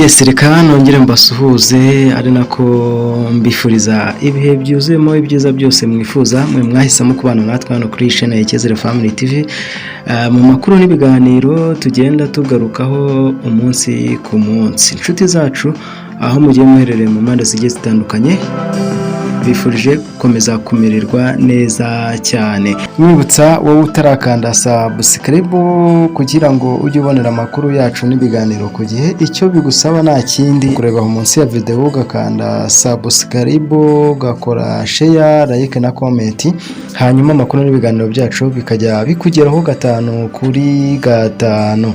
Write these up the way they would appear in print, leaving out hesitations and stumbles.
Yes, reka nongere mbasuhuze ari nako mbifuriza ibihe byuzuyemo ibyiza byose mwifuza mwe mwahisemo kubana natwe hano kuri channel ya Icyizere Family TV. Mu makuru n'ibiganiro tugenda tugarukaho umunsi ku munsi. Inshuti zacu aho mugiye muherereye mu mpande zigiye zitandukanye, bifurije gukomeza kumererwa neza cyane. Mwibutsa wowe utarakanda subscribe kugira ngo ujye ubonera amakuru yacu n'ibiganiro ku gihe. Icyo bigusaba nta kindi, kureba munsi ya video ugakanda subscribe, ugakora share, like na comment, hanyuma amakuru n'ibiganiro byacu bikajya bikugeraho gatanu kuri gatanu.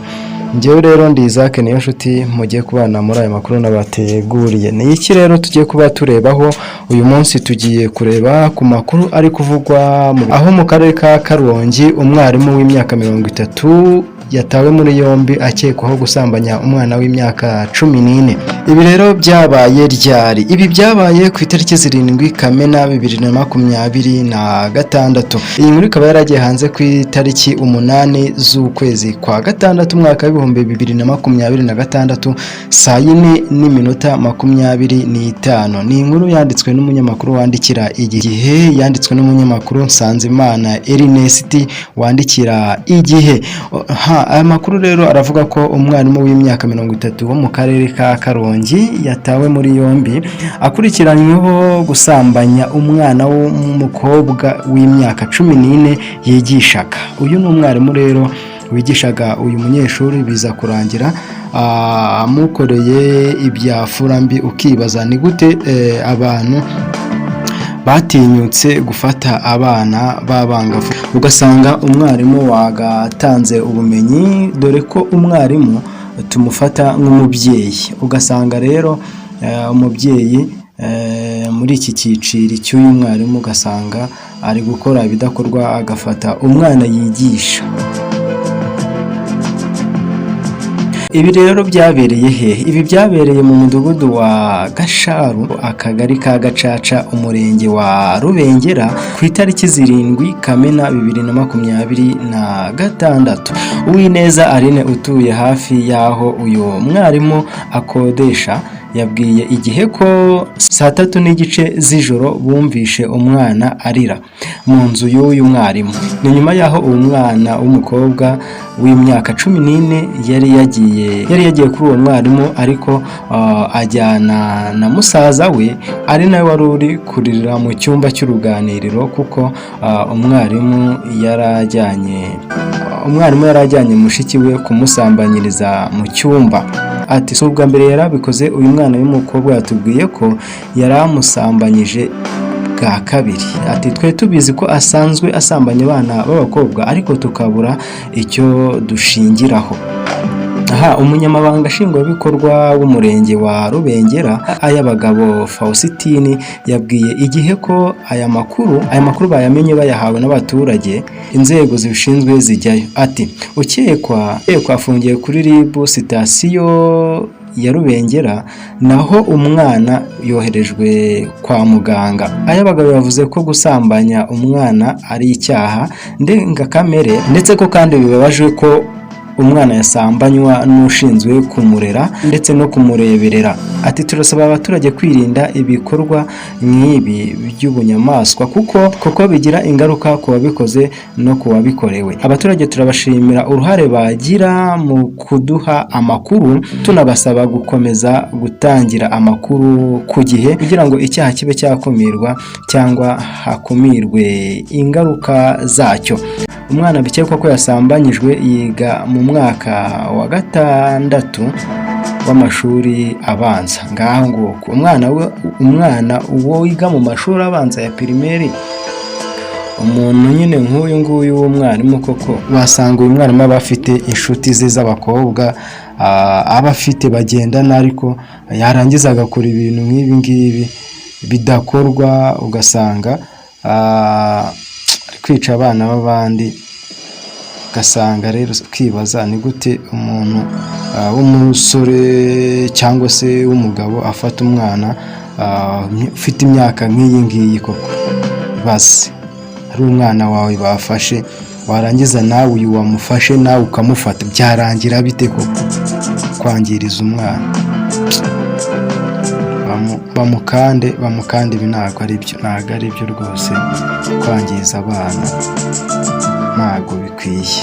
Njyewe rero ndi Isaac niyo nshuti mugiye kubana muri aya makuru nabateguriye. Ni iki rero tugiye kuba turebaho uyu munsi? Tugiye kureba ku makuru ari kuvugwa aho mu karere ka Karongi umwarimu w'imyaka 30 yatawe muri yombi akekwaho gusambanya umwana w'imyaka 14. Ibi rero byabaye ryari? Ibi byabaye ku itariki 7 Kamena 2026. Iyi nkuru ikaba yaragiye hanze ku itariki 8 z'ukwezi kwa gatandatu umwaka wa 2026 saa 4:25. Ni inkuru yanditswe n'umunyamakuru wandikira Igihe, yanditswe n'umunyamakuru Nsanzimana Ernest wandikira Igihe. Aya makuru rero aravuga ko umwarimu w'imyaka 30 wo mu karere ka Karongi yatawe muri yombi akurikiranyweho gusambanya umwana w'umukobwa w'imyaka 14 yigishaga. Uyu ni umwarimu rero wigishaga uyu munyeshuri, biza kurangira amukoreye ibya furambi. Ukibaza ni gute abantu batinyutse gufata abana b'abangavu, ugasanga umwarimu wagatanze ubumenyi, dore ko umwarimu tumufata nk'umubyeyi. Ugasanga rero umubyeyi muri iki cyiciro cy'uyu mwarimu ugasanga ari gukora ibidakorwa, agafata umwana yigisha. Ibi rero byabereye he? Ibi byabereye mu mudugudu wa Gasharu, akagari ka Gacaca, umurenge wa Rubengera, ku itariki 7 Kamena 2026. Uwineza Aline utuye hafi y'aho uyu mwarimu akodesha yabwiye Igihe ko saa 3:30 z'ijoro bumvishe umwana arira mu nzu y'uyu mwarimu. Ni nyuma y'aho uwo mwana w'umukobwa w'imyaka 14 yari yagiye kuri uwo mwarimu, ariko ajyana na musaza we ari nawe wari uri kurira mu cyumba cy'uruganiriro, kuko umwarimu yarajyanye mushiki we kumusambanyiriza mu cyumba. Ati si ubwa mbere yarabikoze, uyu mwana w'umukobwa yatubwiye ko yaramusambanyije bwa kabiri. Ati twe tubizi ko asanzwe asambanya abana b'abakobwa, ariko tukabura icyo dushingiraho. Umunyamabanga nshingwabikorwa w'umurenge wa Rubengera Ayabagabo Faustin yabwiye Igihe ko aya makuru bayamenye bayahawe n'abaturage, inzego zibishinzwe zijyayo. Ati ukekwa afungiye kuri RIB sitasiyo ya Rubengera, naho umwana yoherejwe kwa muganga. Ayabagabo yavuze ko gusambanya umwana ari icyaha ndengakamere, ndetse ko kandi bibabaje ko umwana yasambanywa n'ushinzwe kumurera ndetse no kumureberera. Ati turasaba abaturage kwirinda ibikorwa nk'ibi by'ubunyamaswa kuko bigira ingaruka ku babikoze no ku babikorewe. Abaturage turabashimira uruhare bagira mu kuduha amakuru, tunabasaba gukomeza gutangira amakuru ku gihe kugira ngo icyaha kibe cyakumirwa cyangwa hakumirwe ingaruka zacyo. Umwana bikekwa ko yasambanyijwe yiga mu mwaka wa 6 w'amashuri abanza. Ngaho nguko umwana uwo wiga mu mashuri abanza ya primaire, umuntu nyine nk'uyu nguyu w'umwarimu, koko wasanga uyu mwarimu aba afite inshuti ze z'abakobwa aba afite bagendana, ariko yarangiza agakora ibintu nk'ibi ngibi bidakorwa, ugasanga kwica abana b'abandi. Ugasanga rero ukibaza ni gute umuntu w'umusore cyangwa se w'umugabo afata umwana ufite imyaka nk'iyi ngiyi. Koko basi ari umwana wawe bafashe, warangiza nawe uyu wamufashe nawe ukamufata, byarangira bite koko kwangiriza umwana? bamukande, ibi ntabwo ari byo rwose, kwangiza abana ntabwo bikwiye.